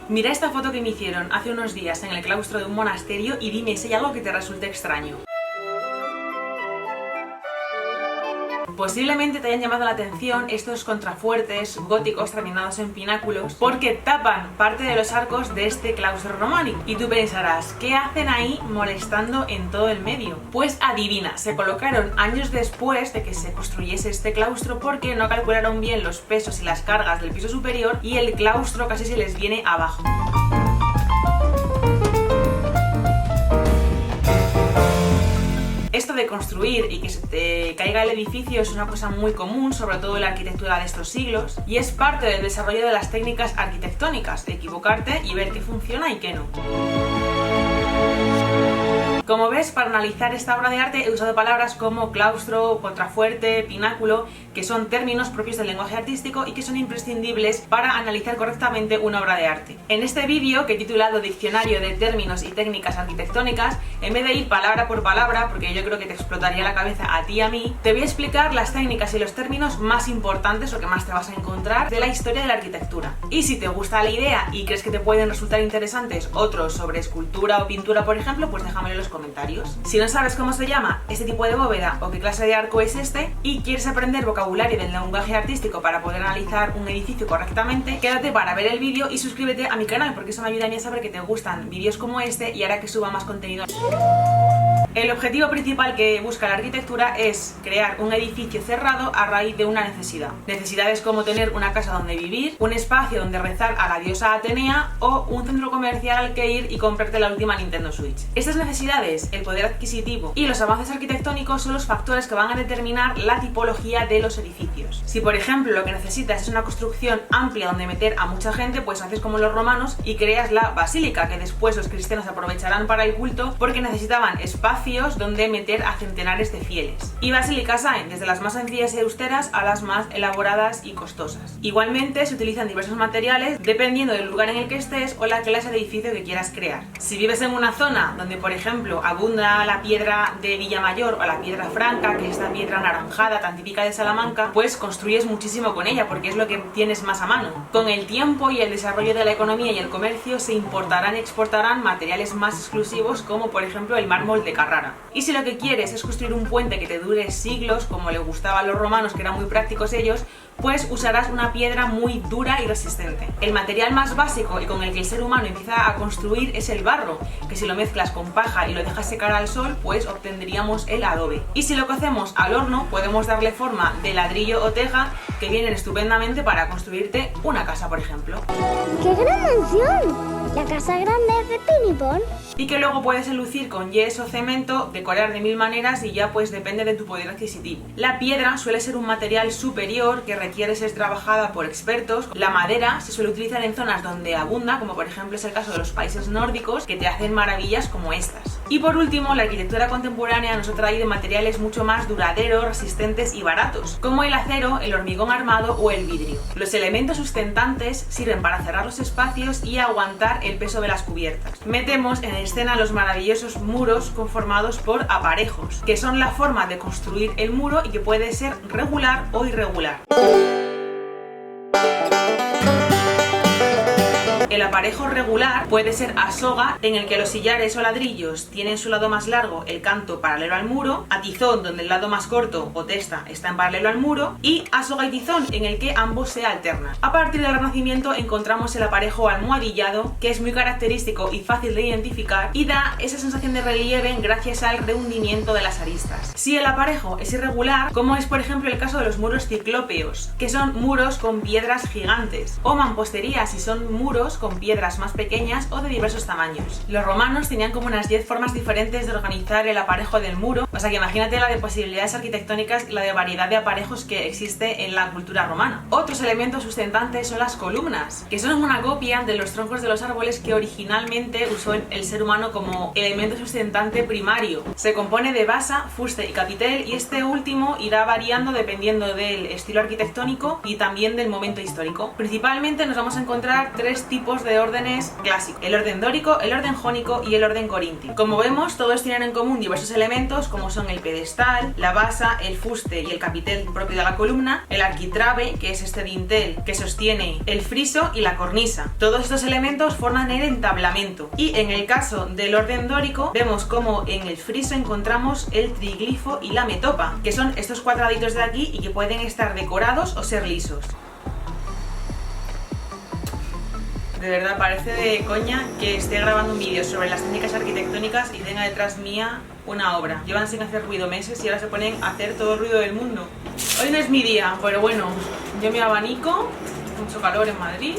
Mira esta foto que me hicieron hace unos días en el claustro de un monasterio y dime si hay algo que te resulte extraño. Posiblemente te hayan llamado la atención estos contrafuertes góticos terminados en pináculos porque tapan parte de los arcos de este claustro románico. Y tú pensarás, ¿qué hacen ahí molestando en todo el medio? Pues adivina, se colocaron años después de que se construyese este claustro porque no calcularon bien los pesos y las cargas del piso superior y el claustro casi se les viene abajo. Esto de construir y que se te caiga el edificio es una cosa muy común, sobre todo en la arquitectura de estos siglos, y es parte del desarrollo de las técnicas arquitectónicas, equivocarte y ver qué funciona y qué no. Como ves, para analizar esta obra de arte he usado palabras como claustro, contrafuerte, pináculo, que son términos propios del lenguaje artístico y que son imprescindibles para analizar correctamente una obra de arte. En este vídeo, que he titulado Diccionario de términos y técnicas arquitectónicas, en vez de ir palabra por palabra, porque yo creo que te explotaría la cabeza a ti y a mí, te voy a explicar las técnicas y los términos más importantes o que más te vas a encontrar de la historia de la arquitectura. Y si te gusta la idea y crees que te pueden resultar interesantes otros sobre escultura o pintura, por ejemplo, pues déjamelo en los comentarios. Si no sabes cómo se llama este tipo de bóveda o qué clase de arco es este y quieres aprender vocabulario del lenguaje artístico para poder analizar un edificio correctamente, quédate para ver el vídeo y suscríbete a mi canal porque eso me ayuda a mí a saber que te gustan vídeos como este y hará que suba más contenido. El objetivo principal que busca la arquitectura es crear un edificio cerrado a raíz de una necesidad. Necesidades como tener una casa donde vivir, un espacio donde rezar a la diosa Atenea o un centro comercial al que ir y comprarte la última Nintendo Switch. Estas necesidades, el poder adquisitivo y los avances arquitectónicos son los factores que van a determinar la tipología de los edificios. Si por ejemplo lo que necesitas es una construcción amplia donde meter a mucha gente, pues haces como los romanos y creas la basílica, que después los cristianos aprovecharán para el culto porque necesitaban espacio donde meter a centenares de fieles. Y basílicas hay desde las más sencillas y austeras a las más elaboradas y costosas. Igualmente se utilizan diversos materiales dependiendo del lugar en el que estés o la clase de edificio que quieras crear. Si vives en una zona donde por ejemplo abunda la piedra de Villamayor o la piedra franca, que es esta piedra anaranjada tan típica de Salamanca, pues construyes muchísimo con ella porque es lo que tienes más a mano. Con el tiempo y el desarrollo de la economía y el comercio se importarán y exportarán materiales más exclusivos como por ejemplo el mármol de Carrara. Y si lo que quieres es construir un puente que te dure siglos, como le gustaba a los romanos, que eran muy prácticos ellos, pues usarás una piedra muy dura y resistente. El material más básico y con el que el ser humano empieza a construir es el barro, que si lo mezclas con paja y lo dejas secar al sol, pues obtendríamos el adobe. Y si lo cocemos al horno, podemos darle forma de ladrillo o teja, que vienen estupendamente para construirte una casa, por ejemplo. ¡Qué gran mansión! La casa grande de Pinipón. Y que luego puedes enlucir con yeso o cemento, decorar de mil maneras y ya pues depende de tu poder adquisitivo. La piedra suele ser un material superior que requiere ser trabajada por expertos. La madera se suele utilizar en zonas donde abunda, como por ejemplo es el caso de los países nórdicos, que te hacen maravillas como estas. Y por último, la arquitectura contemporánea nos ha traído materiales mucho más duraderos, resistentes y baratos, como el acero, el hormigón armado o el vidrio. Los elementos sustentantes sirven para cerrar los espacios y aguantar el peso de las cubiertas. Metemos en escena los maravillosos muros conformados por aparejos, que son la forma de construir el muro y que puede ser regular o irregular. El aparejo regular puede ser a soga, en el que los sillares o ladrillos tienen su lado más largo, el canto paralelo al muro, a tizón, donde el lado más corto o testa está en paralelo al muro, y a soga y tizón, en el que ambos se alternan. A partir del Renacimiento encontramos el aparejo almohadillado, que es muy característico y fácil de identificar y da esa sensación de relieve gracias al rehundimiento de las aristas. Si el aparejo es irregular, como es por ejemplo el caso de los muros ciclópeos, que son muros con piedras gigantes, o mamposterías, si son muros con piedras más pequeñas o de diversos tamaños. Los romanos tenían como unas 10 formas diferentes de organizar el aparejo del muro, o sea que imagínate la de posibilidades arquitectónicas y la de variedad de aparejos que existe en la cultura romana. Otros elementos sustentantes son las columnas, que son una copia de los troncos de los árboles que originalmente usó el ser humano como elemento sustentante primario. Se compone de basa, fuste y capitel y este último irá variando dependiendo del estilo arquitectónico y también del momento histórico. Principalmente nos vamos a encontrar tres tipos de de órdenes clásicos: el orden dórico, el orden jónico y el orden corintio. Como vemos, todos tienen en común diversos elementos como son el pedestal, la basa, el fuste y el capitel propio de la columna, el arquitrabe, que es este dintel que sostiene el friso, y la cornisa. Todos estos elementos forman el entablamento, y en el caso del orden dórico vemos como en el friso encontramos el triglifo y la metopa, que son estos cuadraditos de aquí y que pueden estar decorados o ser lisos. De verdad, parece de coña que esté grabando un vídeo sobre las técnicas arquitectónicas y tenga detrás mía una obra. Llevan sin hacer ruido meses y ahora se ponen a hacer todo el ruido del mundo. Hoy no es mi día, pero bueno, yo me abanico, mucho calor en Madrid.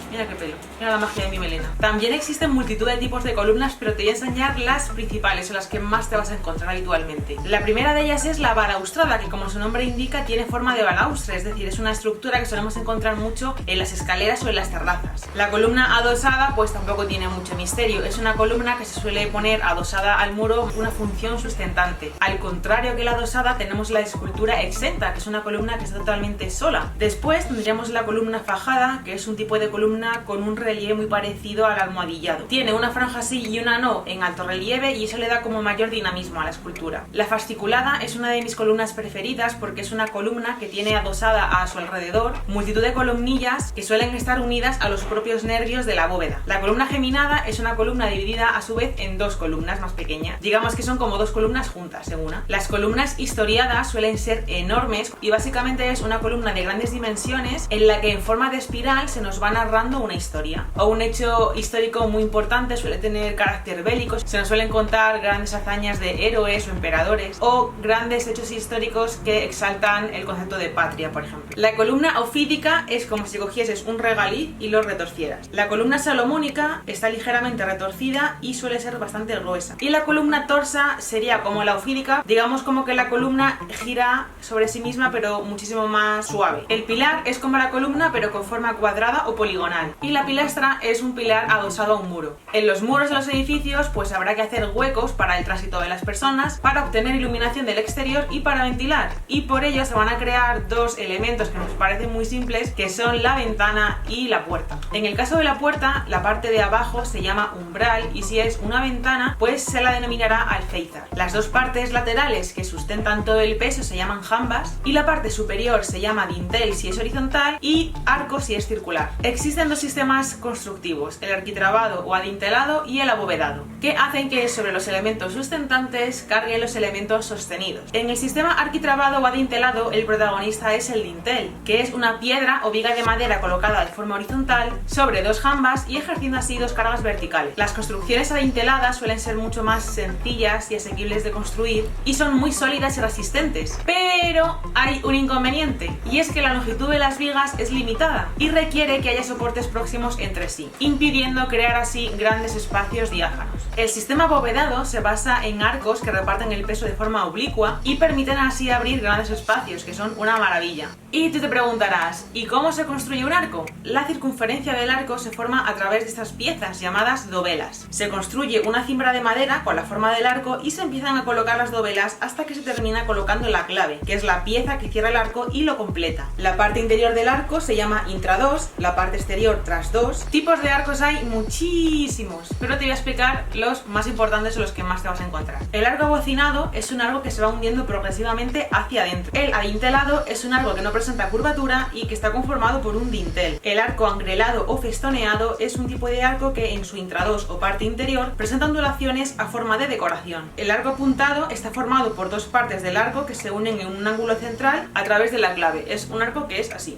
Mira qué pelo, mira la magia de mi melena. También existen multitud de tipos de columnas, pero te voy a enseñar las principales o las que más te vas a encontrar habitualmente. La primera de ellas es la balaustrada, que como su nombre indica tiene forma de balaustre, es decir, es una estructura que solemos encontrar mucho en las escaleras o en las terrazas. La columna adosada pues tampoco tiene mucho misterio, es una columna que se suele poner adosada al muro, una función sustentante. Al contrario que la adosada, tenemos la escultura exenta, que es una columna que está totalmente sola. Después tendríamos la columna fajada, que es un tipo de columna con un relieve muy parecido al almohadillado. Tiene una franja sí y una no en alto relieve y eso le da como mayor dinamismo a la escultura. La fasciculada es una de mis columnas preferidas porque es una columna que tiene adosada a su alrededor multitud de columnillas que suelen estar unidas a los propios nervios de la bóveda. La columna geminada es una columna dividida a su vez en dos columnas más pequeñas. Digamos que son como dos columnas juntas en una. Las columnas historiadas suelen ser enormes y básicamente es una columna de grandes dimensiones en la que en forma de espiral se nos va narrando una historia o un hecho histórico muy importante. Suele tener carácter bélico, se nos suelen contar grandes hazañas de héroes o emperadores o grandes hechos históricos que exaltan el concepto de patria, por ejemplo. La columna ofídica es como si cogieses un regaliz y lo retorcieras. La columna salomónica está ligeramente retorcida y suele ser bastante gruesa. Y la columna torsa sería como la ofídica, digamos como que la columna gira sobre sí misma pero muchísimo más suave. El pilar es como la columna pero con forma cuadrada o poligonal. Y la pilastra es un pilar adosado a un muro. En los muros de los edificios pues habrá que hacer huecos para el tránsito de las personas, para obtener iluminación del exterior y para ventilar. Y por ello se van a crear dos elementos que nos parecen muy simples, que son la ventana y la puerta. En el caso de la puerta, la parte de abajo se llama umbral y si es una ventana pues se la denominará alféizar. Las dos partes laterales que sustentan todo el peso se llaman jambas y la parte superior se llama dintel si es horizontal y arco si es circular. Existen dos sistemas constructivos, el arquitrabado o adintelado y el abovedado, que hacen que sobre los elementos sustentantes carguen los elementos sostenidos. En el sistema arquitrabado o adintelado el protagonista es el dintel, que es una piedra o viga de madera colocada de forma horizontal sobre dos jambas y ejerciendo así dos cargas verticales. Las construcciones adinteladas suelen ser mucho más sencillas y asequibles de construir y son muy sólidas y resistentes, pero hay un inconveniente y es que la longitud de las vigas es limitada y requiere que haya soportes próximos entre sí, impidiendo crear así grandes espacios diáfanos. El sistema abovedado se basa en arcos que reparten el peso de forma oblicua y permiten así abrir grandes espacios, que son una maravilla. Y tú te preguntarás, ¿y cómo se construye un arco? La circunferencia del arco se forma a través de estas piezas llamadas dovelas. Se construye una cimbra de madera con la forma del arco y se empiezan a colocar las dovelas hasta que se termina colocando la clave, que es la pieza que cierra el arco y lo completa. La parte interior del arco se llama intradós, la parte exterior trasdós. Tipos de arcos hay muchísimos, pero te voy a explicar los más importantes o los que más te vas a encontrar. El arco abocinado es un arco que se va hundiendo progresivamente hacia adentro. El adintelado es un arco que no presenta curvatura y que está conformado por un dintel. El arco angrelado o festoneado es un tipo de arco que en su intradós o parte interior presenta ondulaciones a forma de decoración. El arco apuntado está formado por dos partes del arco que se unen en un ángulo central a través de la clave. Es un arco que es así.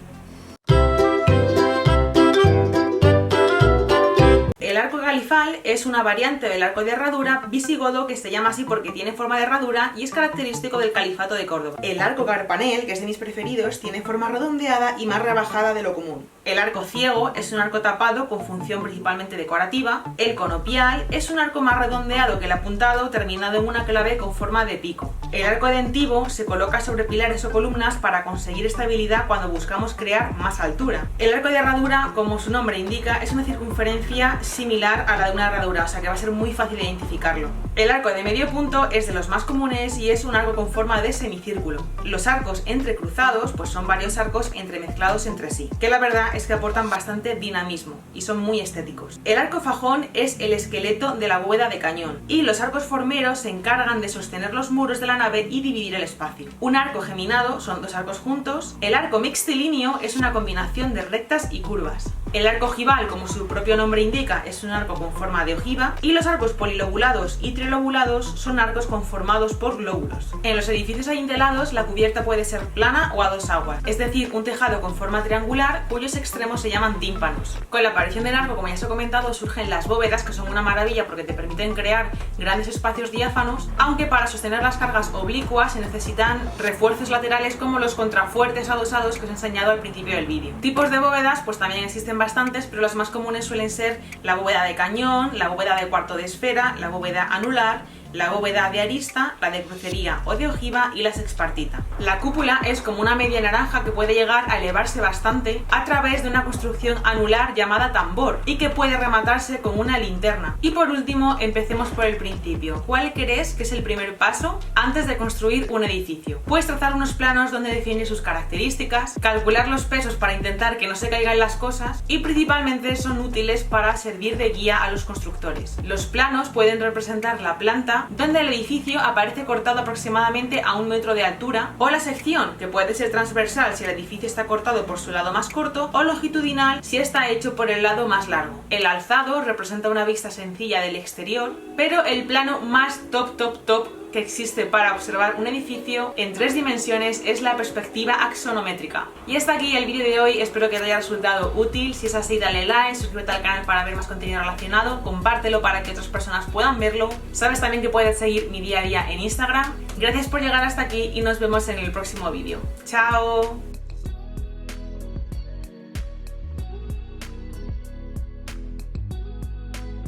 El arco califal es una variante del arco de herradura visigodo que se llama así porque tiene forma de herradura y es característico del califato de Córdoba. El arco carpanel, que es de mis preferidos, tiene forma redondeada y más rebajada de lo común. El arco ciego es un arco tapado con función principalmente decorativa. El conopial es un arco más redondeado que el apuntado, terminado en una clave con forma de pico. El arco edentivo se coloca sobre pilares o columnas para conseguir estabilidad cuando buscamos crear más altura. El arco de herradura, como su nombre indica, es una circunferencia similar a la de una herradura, o sea que va a ser muy fácil de identificarlo. El arco de medio punto es de los más comunes y es un arco con forma de semicírculo. Los arcos entrecruzados pues son varios arcos entremezclados entre sí, que la verdad es que aportan bastante dinamismo y son muy estéticos. El arco fajón es el esqueleto de la bóveda de cañón y los arcos formeros se encargan de sostener los muros de la nave y dividir el espacio. Un arco geminado son dos arcos juntos. El arco mixtilíneo es una combinación de rectas y curvas. El arco ojival, como su propio nombre indica, es un arco con forma de ojiva y los arcos polilobulados y trilobulados son arcos conformados por lóbulos. En los edificios adintelados la cubierta puede ser plana o a dos aguas, es decir, un tejado con forma triangular cuyos extremos se llaman tímpanos. Con la aparición del arco, como ya os he comentado, surgen las bóvedas, que son una maravilla porque te permiten crear grandes espacios diáfanos, aunque para sostener las cargas oblicuas se necesitan refuerzos laterales como los contrafuertes adosados que os he enseñado al principio del vídeo. Tipos de bóvedas pues también existen bastantes, pero las más comunes suelen ser la bóveda de cañón, la bóveda de cuarto de esfera, la bóveda anular, la bóveda de arista, la de crucería o de ojiva y la sexpartita. La cúpula es como una media naranja que puede llegar a elevarse bastante a través de una construcción anular llamada tambor y que puede rematarse con una linterna. Y por último, empecemos por el principio. ¿Cuál crees que es el primer paso antes de construir un edificio? Puedes trazar unos planos donde definir sus características, calcular los pesos para intentar que no se caigan las cosas y principalmente son útiles para servir de guía a los constructores. Los planos pueden representar la planta, donde el edificio aparece cortado aproximadamente a 1 metro de altura, o la sección, que puede ser transversal si el edificio está cortado por su lado más corto, o longitudinal si está hecho por el lado más largo. El alzado representa una vista sencilla del exterior, pero el plano más top que existe para observar un edificio en 3 dimensiones es la perspectiva axonométrica. Y hasta aquí el vídeo de hoy, espero que te haya resultado útil. Si es así, dale like, suscríbete al canal para ver más contenido relacionado, compártelo para que otras personas puedan verlo. Sabes también que puedes seguir mi día a día en Instagram. Gracias por llegar hasta aquí y nos vemos en el próximo vídeo. ¡Chao!